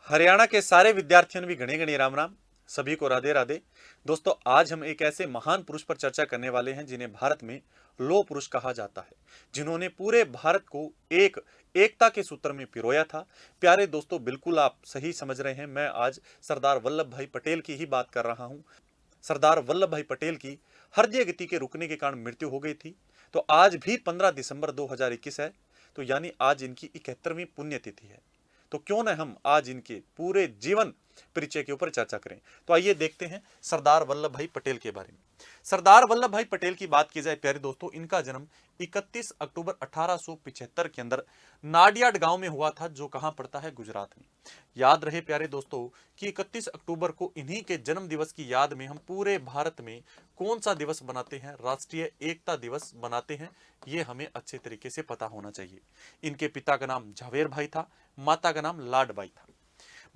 हरियाणा के सारे विद्यार्थियों भी घने घने राम राम। सभी को राधे राधे। दोस्तों, आज हम एक ऐसे महान पुरुष पर चर्चा करने वाले हैं जिन्हें भारत में लौह पुरुष कहा जाता है, जिन्होंने पूरे भारत को एकता के सूत्र में पिरोया था। प्यारे दोस्तों, बिल्कुल आप सही समझ रहे हैं, मैं आज सरदार वल्लभ भाई पटेल की ही बात कर रहा हूं। सरदार वल्लभ भाई पटेल की हृदय गति के रुकने के कारण मृत्यु हो गई थी। तो आज भी 15 दिसंबर 2021 है, तो यानी आज इनकी 71वीं पुण्यतिथि है। तो क्यों न हम आज इनके पूरे जीवन परिचय के ऊपर चर्चा करें। तो आइए देखते हैं सरदार वल्लभ भाई पटेल के बारे में। सरदार वल्लभ भाई पटेल की बात की जाए प्यारे दोस्तों, इनका जन्म 31 अक्टूबर 1875 के अंदर नाडियाड गांव में हुआ था, जो कहां पड़ता है, गुजरात में। याद रहे प्यारे दोस्तों कि 31 अक्टूबर को इन्हीं के जन्म दिवस की याद में हम पूरे भारत में कौन सा दिवस बनाते हैं, राष्ट्रीय एकता दिवस बनाते हैं। ये हमें अच्छे तरीके से पता होना चाहिए। इनके पिता का नाम झावेर भाई था, माता का नाम लाडबाई था।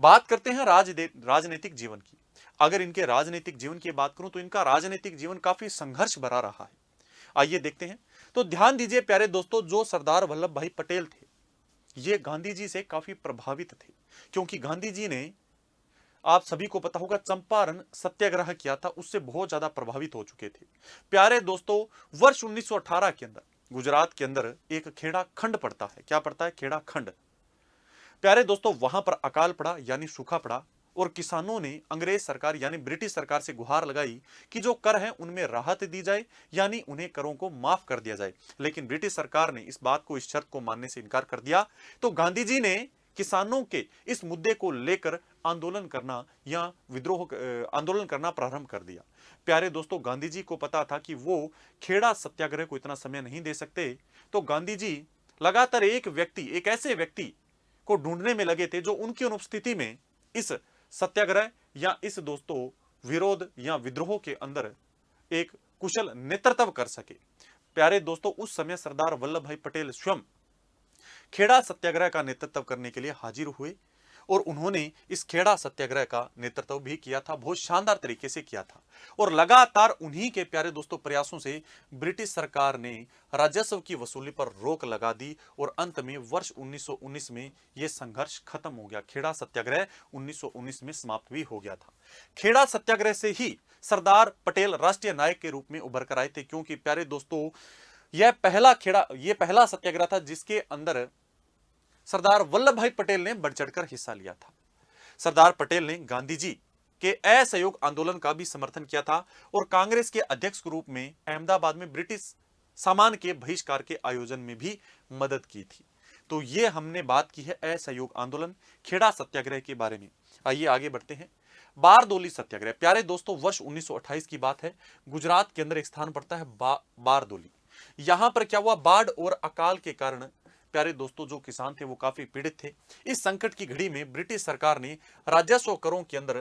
बात करते हैं राजनीतिक जीवन की। अगर इनके राजनीतिक जीवन की बात करूं तो इनका राजनीतिक जीवन काफी संघर्ष भरा रहा है। आइए देखते हैं। तो ध्यान दीजिए प्यारे दोस्तों, जो सरदार वल्लभ भाई पटेल थे, ये गांधी जी से काफी प्रभावित थे, क्योंकि गांधी जी ने, आप सभी को पता होगा, चंपारण सत्याग्रह किया था, उससे बहुत ज्यादा प्रभावित हो चुके थे। प्यारे दोस्तों, वर्ष 1918 के अंदर गुजरात के अंदर एक खेड़ा खंड पड़ता है। क्या पड़ता है? खेड़ा खंड। प्यारे दोस्तों, वहां पर अकाल पड़ा यानी सूखा पड़ा, और किसानों ने अंग्रेज सरकार यानी ब्रिटिश सरकार से गुहार लगाई कि जो कर हैं उनमें राहत दी जाए, यानी उन्हें करों को माफ कर दिया जाए। लेकिन ब्रिटिश सरकार ने इस बात को, इस शर्त को मानने से इनकार कर दिया। तो गांधी जी ने किसानों के इस मुद्दे को लेकर आंदोलन करना या आंदोलन करना प्रारंभ कर दिया। प्यारे दोस्तों, गांधी जी को पता था कि वो खेड़ा सत्याग्रह को इतना समय नहीं दे सकते। तो गांधी जी लगातार एक ऐसे व्यक्ति को ढूंढने में लगे थे जो उनकी अनुपस्थिति में इस सत्याग्रह या इस दोस्तों विरोध या विद्रोह के अंदर एक कुशल नेतृत्व कर सके। प्यारे दोस्तों, उस समय सरदार वल्लभ भाई पटेल स्वयं खेड़ा सत्याग्रह का नेतृत्व करने के लिए हाजिर हुए, और उन्होंने इस खेड़ा सत्याग्रह का नेतृत्व भी किया था, बहुत शानदार तरीके से किया था। और लगातार उन्हीं के प्यारे दोस्तों प्रयासों से ब्रिटिश सरकार ने राजस्व की वसूली पर रोक लगा दी, और अंत में वर्ष 1919 में यह संघर्ष खत्म हो गया। खेड़ा सत्याग्रह 1919 में समाप्त भी हो गया था। खेड़ा सत्याग्रह से ही सरदार पटेल राष्ट्रीय नायक के रूप में उभर कर आए थे, क्योंकि प्यारे दोस्तों यह पहला सत्याग्रह था जिसके अंदर सरदार वल्लभ भाई पटेल ने बढ़ चढ़कर हिस्सा लिया था। सरदार पटेल ने गांधी जी के असहयोग आंदोलन का भी समर्थन किया था, और कांग्रेस के अध्यक्ष के रूप में अहमदाबाद में ब्रिटिश सामान के बहिष्कार के आयोजन में भी मदद की थी। तो ये हमने बात की है असहयोग आंदोलन, खेड़ा सत्याग्रह के बारे में। आइए आगे बढ़ते हैं। बारदोली सत्याग्रह। प्यारे दोस्तों, वर्ष 1928 की बात है। गुजरात के अंदर एक स्थान पड़ता है बारदोली। यहां पर क्या हुआ, बाढ़ और अकाल के कारण प्यारे दोस्तों जो किसान थे वो काफी पीड़ित थे। इस संकट की घड़ी में ब्रिटिश सरकार ने राजस्व करों के अंदर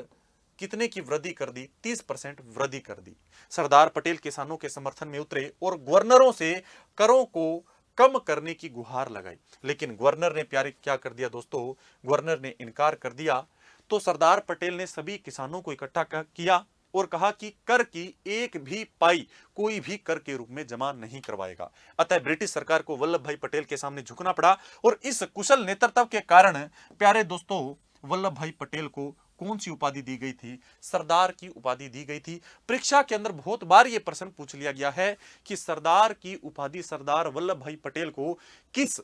कितने की वृद्धि कर दी? 30% वृद्धि कर दी। सरदार पटेल किसानों के समर्थन में उतरे और गवर्नरों से करों को कम करने की गुहार लगाई, लेकिन गवर्नर ने प्यारे क्या कर दिया दोस्तों, गवर्नर ने इनकार कर दिया। तो सरदार पटेल ने सभी किसानों को इकट्ठा किया और कहा कि कर की एक भी पाई कोई भी कर के रूप में जमा नहीं करवाएगा। अतः ब्रिटिश सरकार को वल्लभ भाई पटेल के सामने झुकना पड़ा, और इस कुशल नेतृत्व के कारण प्यारे दोस्तों वल्लभ भाई पटेल को कौन सी उपाधि दी गई थी? सरदार की उपाधि दी गई थी। परीक्षा के अंदर बहुत बार यह प्रश्न पूछ लिया गया है कि सरदार की उपाधि सरदार वल्लभ भाई पटेल को किस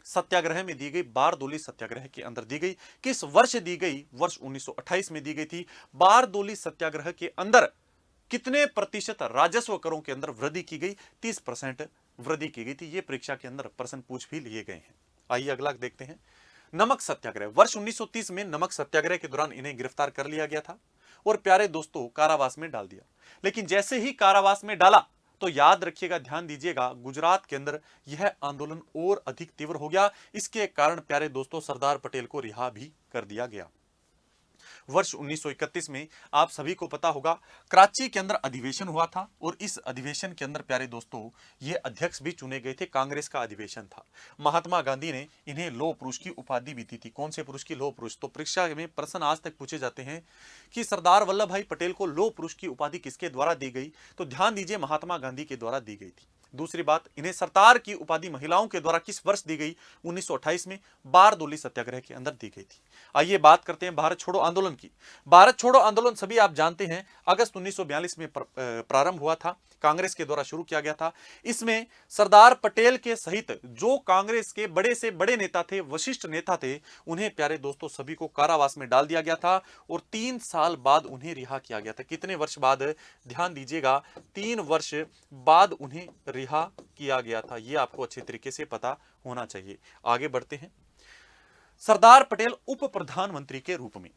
सत्याग्रह में दी गई? बारदोली सत्याग्रह के अंदर दी गई। किस वर्ष दी गई? वर्ष 1928 में दी गई थी। बारदोली सत्याग्रह के अंदर कितने प्रतिशत राजस्व करों के अंदर वृद्धि की गई? 30% वृद्धि की गई थी। यह परीक्षा के अंदर प्रश्न पूछ भी लिए गए हैं। आइए अगला देखते हैं। नमक सत्याग्रह। वर्ष 1930 में नमक सत्याग्रह के दौरान इन्हें गिरफ्तार कर लिया गया था और प्यारे दोस्तों कारावास में डाल दिया। लेकिन जैसे ही कारावास में डाला तो याद रखिएगा, ध्यान दीजिएगा, गुजरात के अंदर यह आंदोलन और अधिक तीव्र हो गया। इसके कारण प्यारे दोस्तों सरदार पटेल को रिहा भी कर दिया गया। वर्ष 1931 में आप सभी को पता होगा कराची के अंदर अधिवेशन हुआ था, और इस अधिवेशन के अंदर प्यारे दोस्तों ये अध्यक्ष भी चुने गए थे। कांग्रेस का अधिवेशन था। महात्मा गांधी ने इन्हें लौह पुरुष की उपाधि भी दी थी। कौन से पुरुष की? लौह पुरुष। तो परीक्षा में प्रश्न आज तक पूछे जाते हैं कि सरदार वल्लभ भाई पटेल को लौह पुरुष की उपाधि किसके द्वारा दी गई? तो ध्यान दीजिए, महात्मा गांधी के द्वारा दी गई थी। दूसरी बात, इन्हें सरदार की उपाधि महिलाओं के द्वारा किस वर्ष दी गई? 1928 में बारदोली सत्याग्रह के अंदर दी गई थी। आइए बात करते हैं भारत छोड़ो आंदोलन की। भारत छोड़ो आंदोलन सभी आप जानते हैं अगस्त 1942 में प्रारंभ हुआ था, कांग्रेस के द्वारा शुरू किया गया था। इसमें सरदार पटेल के सहित जो कांग्रेस के बड़े से बड़े नेता थे, वरिष्ठ नेता थे, उन्हें प्यारे दोस्तों सभी को कारावास में डाल दिया गया था और 3 साल बाद उन्हें रिहा किया गया था। कितने वर्ष बाद? ध्यान दीजिएगा, 3 वर्ष बाद उन्हें रिहा किया गया था। यह आपको अच्छे तरीके से पता होना चाहिए। आगे बढ़ते हैं। सरदार पटेल उप प्रधानमंत्री के रूप में,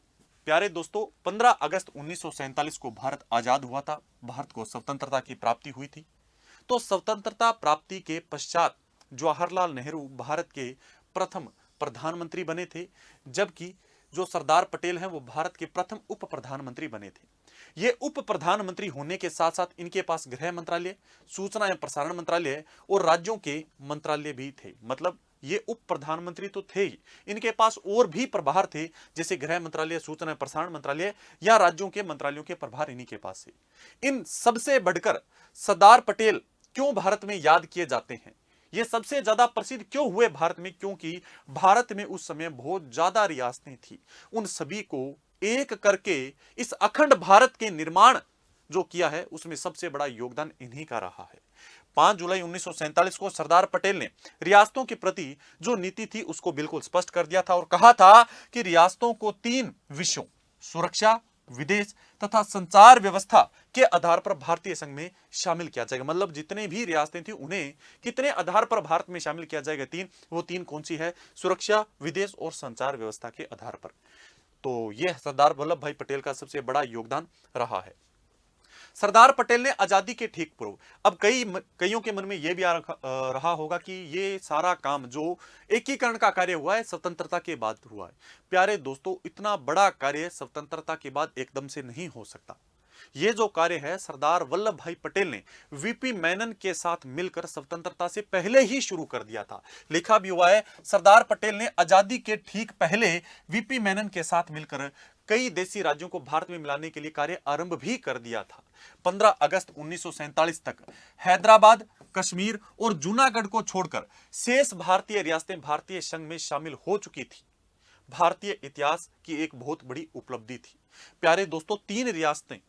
प्यारे दोस्तों 15 अगस्त 1947 को भारत आजाद हुआ था, भारत को स्वतंत्रता की प्राप्ति हुई थी। तो स्वतंत्रता प्राप्ति के पश्चात जवाहरलाल नेहरू भारत के प्रथम प्रधानमंत्री बने थे, जबकि जो सरदार पटेल हैं वो भारत के प्रथम उप प्रधानमंत्री बने थे। ये उप प्रधानमंत्री होने के साथ साथ इनके पास गृह मंत्रालय, सूचना एवं प्रसारण मंत्रालय और राज्यों के मंत्रालय भी थे। मतलब ये उप प्रधानमंत्री तो थे ही, इनके पास और भी प्रभार थे, जैसे गृह मंत्रालय, सूचना एवं प्रसारण मंत्रालय या राज्यों के मंत्रालयों के प्रभार इन्हीं के पास है। इन सबसे बढ़कर सरदार पटेल क्यों भारत में याद किए जाते हैं? ये सबसे ज्यादा प्रसिद्ध क्यों हुए भारत में? क्योंकि भारत में उस समय बहुत ज्यादा रियासतें थी, उन सभी को एक करके इस अखंड भारत के निर्माण जो किया है उसमें सबसे बड़ा योगदान इन्हीं का रहा है। 5 जुलाई 1947 को सरदार पटेल ने रियासतों के प्रति जो नीति थी उसको बिल्कुल स्पष्ट कर दिया था और कहा था कि रियासतों को 3 विषयों, सुरक्षा, विदेश तथा संचार व्यवस्था के आधार पर भारतीय संघ में शामिल किया जाएगा। मतलब जितने भी रियासतें थी उन्हें कितने आधार पर भारत में शामिल किया जाएगा? 3। वो 3 कौन सी है? सुरक्षा, विदेश और संचार व्यवस्था के आधार पर। तो यह सरदार वल्लभ भाई पटेल का सबसे बड़ा योगदान रहा है। सरदार पटेल ने आजादी के ठीक पूर्व, अब कईयों के मन में यह भी रहा होगा कि ये सारा काम जो एकीकरण का कार्य हुआ है स्वतंत्रता के बाद हुआ है। प्यारे दोस्तों, इतना बड़ा कार्य स्वतंत्रता के बाद एकदम से नहीं हो सकता। ये जो कार्य है सरदार वल्लभ भाई पटेल ने वीपी मेनन के साथ मिलकर स्वतंत्रता से पहले ही शुरू कर दिया था। लिखा भी हुआ है, सरदार पटेल ने आजादी के ठीक पहले वीपी मेनन के साथ मिलकर कई देशी राज्यों को भारत में मिलाने के लिए कार्य आरंभ भी कर दिया था। 15 अगस्त 1947 तक हैदराबाद, कश्मीर और जूनागढ़ को छोड़कर शेष भारतीय रियासतें भारतीय संघ में शामिल हो चुकी थी। भारतीय इतिहास की एक बहुत बड़ी उपलब्धि थी। प्यारे दोस्तों, 3 रियासतें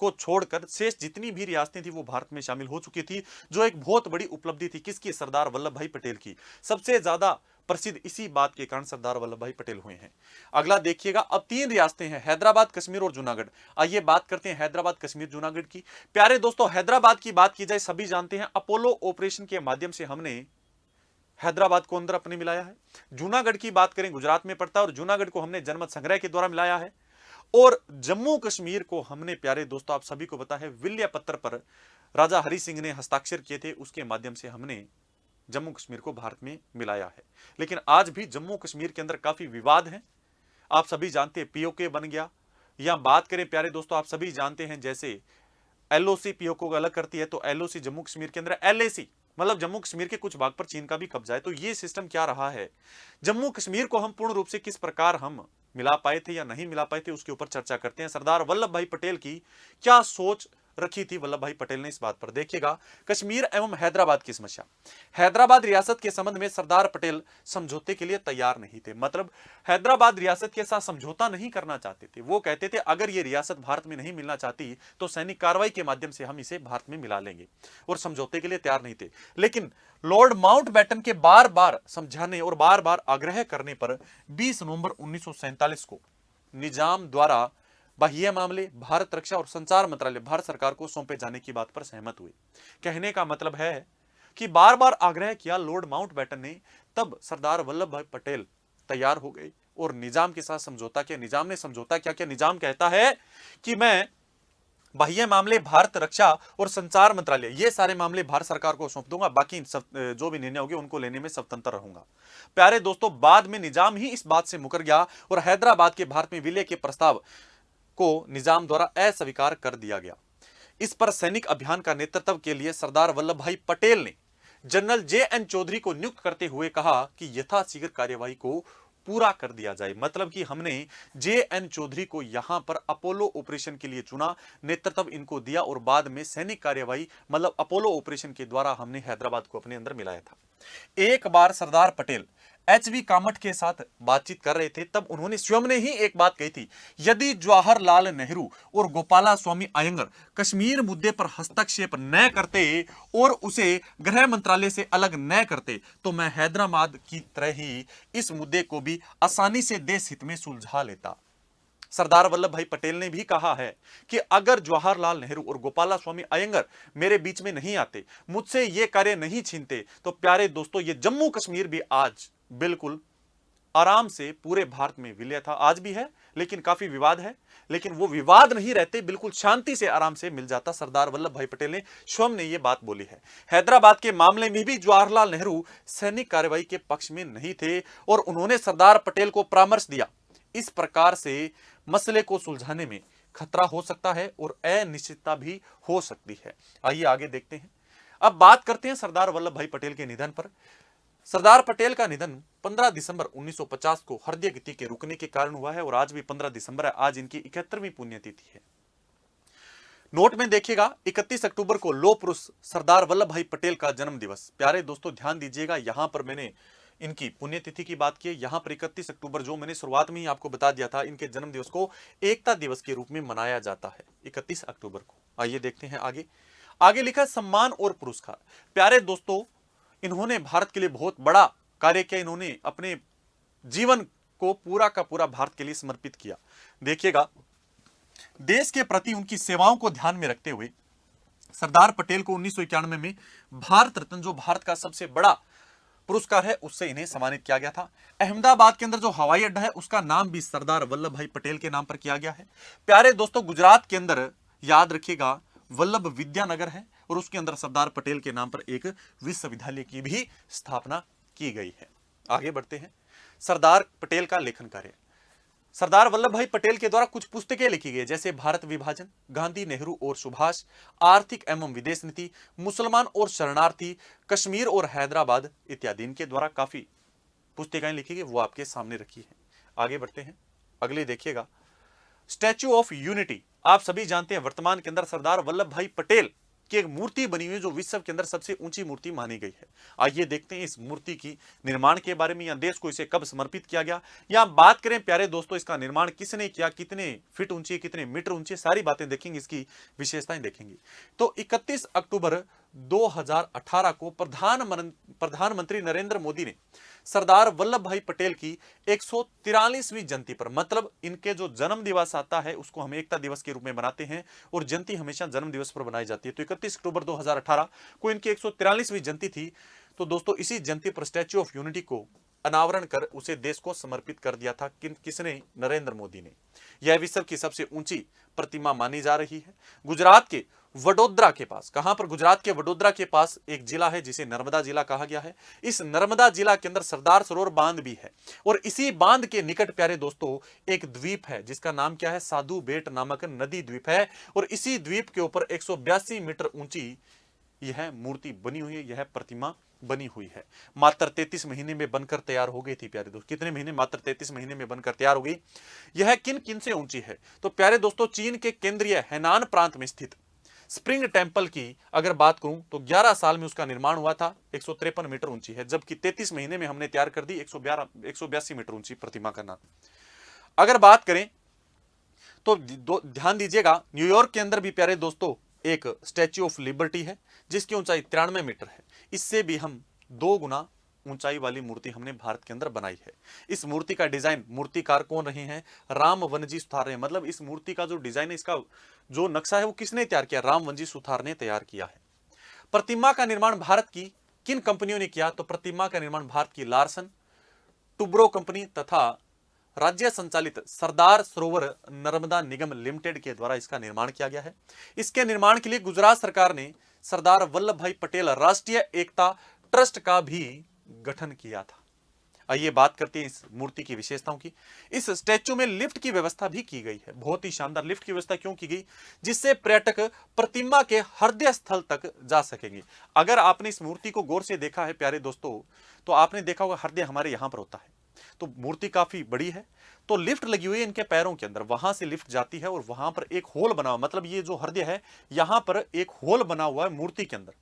को छोड़कर शेष जितनी भी रियासतें थी वो भारत में शामिल हो चुकी थी, जो एक बहुत बड़ी उपलब्धि थी। किसकी? सरदार वल्लभ भाई पटेल की। सबसे ज्यादा प्रसिद्ध इसी बात के कारण सरदार वल्लभ भाई पटेल हुए हैं। अगला देखिएगा, अब 3 रियासतें हैं, हैदराबाद, कश्मीर और जूनागढ़। आइए बात करते हैं हैदराबाद, कश्मीर, जूनागढ़ की। प्यारे दोस्तों, हैदराबाद की बात की जाए, सभी जानते हैं अपोलो ऑपरेशन के माध्यम से हमने हैदराबाद को अंदर अपने मिलाया है। जूनागढ़ की बात करें, गुजरात में पड़ता है और जूनागढ़ को हमने जनमत संग्रह के द्वारा मिलाया है। और जम्मू कश्मीर को हमने, प्यारे दोस्तों आप सभी को पता है, विल्य पत्र पर राजा हरि सिंह ने हस्ताक्षर किए थे, उसके माध्यम से हमने जम्मू कश्मीर को भारत में मिलाया है। लेकिन आज भी जम्मू कश्मीर के अंदर काफी विवाद है। आप सभी जानते हैं पीओके बन गया, या बात करें प्यारे दोस्तों आप सभी जानते हैं जैसे एलओसी पीओके को अलग करती है, तो एलओसी जम्मू कश्मीर के अंदर एलएसी मतलब जम्मू कश्मीर के कुछ भाग पर चीन का भी कब्जा है। तो ये सिस्टम क्या रहा है, जम्मू कश्मीर को हम पूर्ण रूप से किस प्रकार हम मिला पाए थे या नहीं मिला पाए थे, उसके ऊपर चर्चा करते हैं। सरदार वल्लभ भाई पटेल की क्या सोच रखी थी वल्लभ भाई पटेल ने इस बात पर? देखिएगा, कश्मीर एवं हैदराबाद की समस्या। हैदराबाद रियासत के संबंध में सरदार पटेल समझौते के लिए तैयार नहीं थे। मतलब हैदराबाद रियासत के साथ समझौता नहीं करना चाहते थे। वो कहते थे अगर ये रियासत भारत में नहीं मिलना चाहती तो सैनिक कार्रवाई के माध्यम से हम इसे भारत में मिला लेंगे, और समझौते के लिए तैयार नहीं थे। लेकिन लॉर्ड माउंटबेटन के बार बार समझाने और बार बार आग्रह करने पर 20 नवंबर 1947 को निजाम द्वारा बाह्य मामले, भारत रक्षा और संचार मंत्रालय भारत सरकार को सौंपे जाने की बात पर सहमत हुए। कहने का मतलब है कि बार बार आग्रह किया लॉर्ड माउंटबेटन ने, तब सरदार वल्लभ भाई पटेल तैयार हो गए और निजाम के साथ समझौता किया। निजाम ने समझौता क्या किया? निजाम कहता है कि मैं बाह्य मामले, भारत रक्षा और संचार मंत्रालय, ये सारे मामले भारत सरकार को सौंप दूंगा, बाकी जो भी निर्णय होंगे उनको लेने में स्वतंत्र रहूंगा। प्यारे दोस्तों, बाद में निजाम ही इस बात से मुकर गया और हैदराबाद के भारत में विलय के प्रस्ताव को निजाम द्वारा अस्वीकार कर दिया गया। इस पर सैनिक अभियान का नेतृत्व के लिए सरदार वल्लभ भाई पटेल ने जनरल जे एन चौधरी को नियुक्त करते हुए कहा कि यथाशीघ्र कार्यवाही को पूरा कर दिया जाए। मतलब कि हमने JN चौधरी को यहां पर अपोलो ऑपरेशन के लिए चुना, नेतृत्व इनको दिया और बाद में सैनिक कार्यवाही मतलब अपोलो ऑपरेशन के द्वारा हमने हैदराबाद को अपने अंदर मिलाया था। एक बार सरदार पटेल HV कामठ के साथ बातचीत कर रहे थे, तब उन्होंने स्वयं ने ही एक बात कही थी, यदि जवाहरलाल नेहरू और गोपाला स्वामी अयंगर कश्मीर मुद्दे पर हस्तक्षेप न करते और उसे गृह मंत्रालय से अलग न करते तो मैं हैदराबाद की तरह ही इस मुद्दे को भी आसानी से देश हित में सुलझा लेता। सरदार वल्लभ भाई पटेल ने भी कहा है कि अगर जवाहरलाल नेहरू और गोपाला स्वामी अयंगर मेरे बीच में नहीं आते, मुझसे ये कार्य नहीं छीनते, तो प्यारे दोस्तों ये जम्मू कश्मीर भी आज बिल्कुल आराम से पूरे भारत में विलय था। आज भी है, लेकिन काफी विवाद है, लेकिन वो विवाद नहीं रहते, बिल्कुल शांति से आराम से मिल जाता। सरदार वल्लभ भाई पटेल ने स्वयं ने ये बात बोली है। हैदराबाद के मामले में भी जवाहरलाल नेहरू सैनिक कार्रवाई के पक्ष में नहीं थे और उन्होंने सरदार पटेल को परामर्श दिया, इस प्रकार से मसले को सुलझाने में खतरा हो सकता है और अनिश्चितता भी हो सकती है। आइए आगे देखते हैं। अब बात करते हैं सरदार वल्लभ भाई पटेल के निधन पर। सरदार पटेल का निधन 15 दिसंबर 1950 को हृदय गति के रुकने के कारण हुआ है और आज भी 15 दिसंबर है। आज इनकी 71वीं पुण्यतिथि है। नोट में देखिएगा 31 अक्टूबर को लौह पुरुष सरदार वल्लभ भाई पटेल का जन्म दिवस। प्यारे दोस्तों ध्यान दीजिएगा, यहां पर मैंने इनकी पुण्यतिथि की बात की है। यहां पर 31 अक्टूबर जो मैंने शुरुआत में ही आपको बता दिया था, इनके जन्म दिवस को एकता दिवस के रूप में मनाया जाता है 31 अक्टूबर को। आइए देखते हैं आगे। आगे लिखा है सम्मान और पुरस्कार। प्यारे दोस्तों इन्होंने भारत के लिए बहुत बड़ा कार्य किया, इन्होंने अपने जीवन को पूरा का पूरा भारत के लिए समर्पित किया। देखिएगा देश के प्रति उनकी सेवाओं को ध्यान में रखते हुए सरदार पटेल को 1991 में भारत रत्न, जो भारत का सबसे बड़ा पुरस्कार है, उससे इन्हें सम्मानित किया गया था। अहमदाबाद के अंदर जो हवाई अड्डा है उसका नाम भी सरदार वल्लभ भाई पटेल के नाम पर किया गया है। प्यारे दोस्तों गुजरात के अंदर याद रखिएगा वल्लभ विद्यानगर है और उसके अंदर सरदार पटेल के नाम पर एक विश्वविद्यालय की भी स्थापना की गई है। आगे बढ़ते हैं। सरदार पटेल का लेखन कार्य। सरदार वल्लभ भाई पटेल के द्वारा कुछ पुस्तकें लिखी गई, जैसे भारत विभाजन, गांधी नेहरू और सुभाष, आर्थिक एवं विदेश नीति, मुसलमान और शरणार्थी, कश्मीर और हैदराबाद इत्यादि। इनके द्वारा काफी पुस्तिकाएं लिखी गई, वो आपके सामने रखी है। आगे बढ़ते हैं। अगले देखिएगा स्टैच्यू ऑफ यूनिटी। आप सभी जानते हैं वर्तमान के अंदर सरदार वल्लभ भाई पटेल की एक मूर्ति बनी हुई है जो विश्व के अंदर सबसे ऊंची मूर्ति मानी गई है। आइए देखते हैं इस मूर्ति की निर्माण के बारे में, या देश को इसे कब समर्पित किया गया, या बात करें प्यारे दोस्तों इसका निर्माण किसने किया, कितने फीट ऊंची है, कितने मीटर ऊंची है, सारी बातें देखेंगे, इसकी विशेषताएं देखेंगे। तो 31 अक्टूबर 2018 को प्रधानमंत्री नरेंद्र मोदी ने सरदार वल्लभ भाई पटेल की 143वीं जयंती पर, मतलब इनके जो जन्म दिवस आता है उसको हम एकता दिवस के रूप में बनाते हैं और जयंती हमेशा जन्म दिवस पर बनाई जाती है। तो 31 अक्टूबर 2018 को इनकी 143वीं जयंती थी। तो दोस्तों इसी जयंती पर स्टैच्यू ऑफ यूनिटी को अनावरण कर उसे देश को समर्पित कर दिया था। किसने? नरेंद्र मोदी ने। यह विश्व की सबसे ऊंची प्रतिमा मानी जा रही है। गुजरात के वडोदरा के पास, कहां पर? गुजरात के वडोदरा के पास एक जिला है जिसे नर्मदा जिला कहा गया है। इस नर्मदा जिला के अंदर सरदार सरोवर बांध भी है और इसी बांध के निकट प्यारे दोस्तों एक द्वीप है जिसका नाम क्या है? साधु बेट नामक नदी द्वीप है और इसी द्वीप के ऊपर 182 मीटर ऊंची यह मूर्ति बनी हुई है, यह प्रतिमा बनी हुई है। मात्र 33 महीने में बनकर तैयार हो गई थी प्यारे दोस्तों। कितने महीने? मात्र 33 महीने में बनकर तैयार हो गई। यह किन किन से ऊंची है? तो प्यारे दोस्तों चीन के केंद्रीय हैनान प्रांत में स्थित स्प्रिंग टेंपल की अगर बात करूं तो 11 साल में उसका निर्माण हुआ था। 153 मीटर ऊंची है, जबकि 33 महीने में हमने तैयार कर दी 182 मीटर ऊंची प्रतिमा का नाम। अगर बात करें तो ध्यान दीजिएगा न्यूयॉर्क के अंदर भी प्यारे दोस्तों एक स्टैच्यू ऑफ लिबर्टी है जिसकी ऊंचाई 93 मीटर है। इससे भी हम 2 गुना ऊंचाई वाली मूर्ति हमने भारत के अंदर बनाई है। इस मूर्ति का डिजाइन मूर्तिकार कौन रहे हैं? राम वनजी सुथार रहे हैं। मतलब इस मूर्ति का जो डिजाइन है, इसका जो नक्शा है वो किसने तैयार किया? राम वनजी सुथार ने तैयार किया है। प्रतिमा का निर्माण भारत की किन कंपनियों ने किया? तो प्रतिमा का निर्माण भारत की लार्सन टुब्रो कंपनी तथा राज्य संचालित सरदार सरोवर नर्मदा निगम लिमिटेड के द्वारा इसका निर्माण किया गया है। इसके निर्माण के लिए गुजरात सरकार ने सरदार वल्लभ भाई पटेल राष्ट्रीय एकता ट्रस्ट का भी गठन किया था। आइए बात करते हैं इस मूर्ति की विशेषताओं की। इस स्टैच्यू में लिफ्ट की व्यवस्था भी की गई है। बहुत ही शानदार लिफ्ट की व्यवस्था क्यों की गई? जिससे पर्यटक प्रतिमा के हृदय स्थल तक जा सकेंगे। अगर आपने इस मूर्ति को गौर से देखा है प्यारे दोस्तों, तो आपने देखा होगा हृदय हमारे यहां पर होता है तो मूर्ति काफी बड़ी है। तो लिफ्ट लगी हुई है इनके पैरों के अंदर, वहां से लिफ्ट जाती है और वहां पर एक होल बना हुआ, मतलब ये जो हृदय है यहां पर एक होल बना हुआ है मूर्ति के अंदर।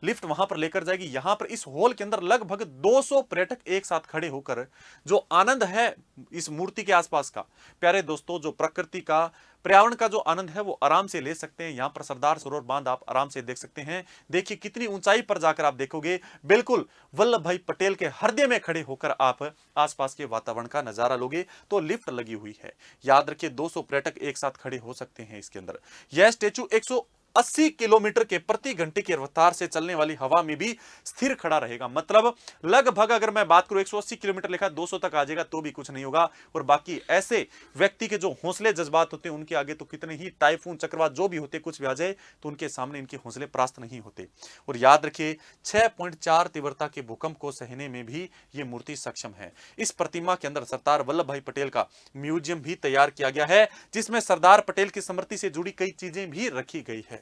लिफ्ट वहां पर लेकर जाएगी। यहां पर इस हॉल के अंदर लगभग 200 पर्यटक एक साथ खड़े होकर जो आनंद है इस मूर्ति के आसपास का, प्यारे दोस्तों, जो प्रकृति का, पर्यावरण का जो आनंद है वो आराम से ले सकते हैं। यहां पर सरदार सरोवर बांध आप आराम से देख सकते हैं। देखिए कितनी ऊंचाई पर जाकर आप देखोगे, बिल्कुल वल्लभ भाई पटेल के हृदय में खड़े होकर आप आसपास के वातावरण का नजारा लोगे। तो लिफ्ट लगी हुई है, याद रखिए 200 पर्यटक एक साथ खड़े हो सकते हैं इसके अंदर। यह स्टेचू 180 किलोमीटर के प्रति घंटे की रफ्तार से चलने वाली हवा में भी स्थिर खड़ा रहेगा। मतलब लगभग अगर मैं बात करूं 180 किलोमीटर लिखा, 200 तक आ जाएगा तो भी कुछ नहीं होगा। और बाकी ऐसे व्यक्ति के जो हौसले जज्बात होते हैं उनके आगे तो कितने ही टाइफून चक्रवात जो भी होते, कुछ भी आ जाए तो उनके सामने इनके हौसले परास्त नहीं होते। और याद रखिए 6.4 तीव्रता के भूकंप को सहने में भी यह मूर्ति सक्षम है। इस प्रतिमा के अंदर सरदार वल्लभ भाई पटेल का म्यूजियम भी तैयार किया गया है, जिसमें सरदार पटेल की स्मृति से जुड़ी कई चीजें भी रखी गई है।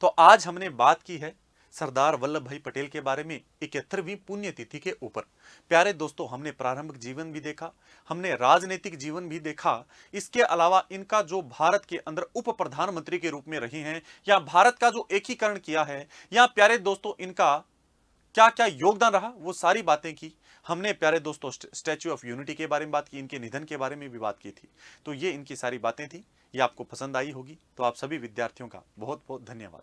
तो आज हमने बात की है सरदार वल्लभ भाई पटेल के बारे में 71वीं पुण्यतिथि के ऊपर। प्यारे दोस्तों, हमने प्रारंभिक जीवन भी देखा, हमने राजनीतिक जीवन भी देखा, इसके अलावा इनका जो भारत के अंदर उप प्रधानमंत्री के रूप में रहे हैं, या भारत का जो एकीकरण किया है, या प्यारे दोस्तों इनका क्या क्या योगदान रहा, वो सारी बातें की हमने। प्यारे दोस्तों स्टैच्यू ऑफ यूनिटी के बारे में बात की, इनके निधन के बारे में भी बात की थी। तो ये इनकी सारी बातें थी, ये आपको पसंद आई होगी। तो आप सभी विद्यार्थियों का बहुत बहुत धन्यवाद।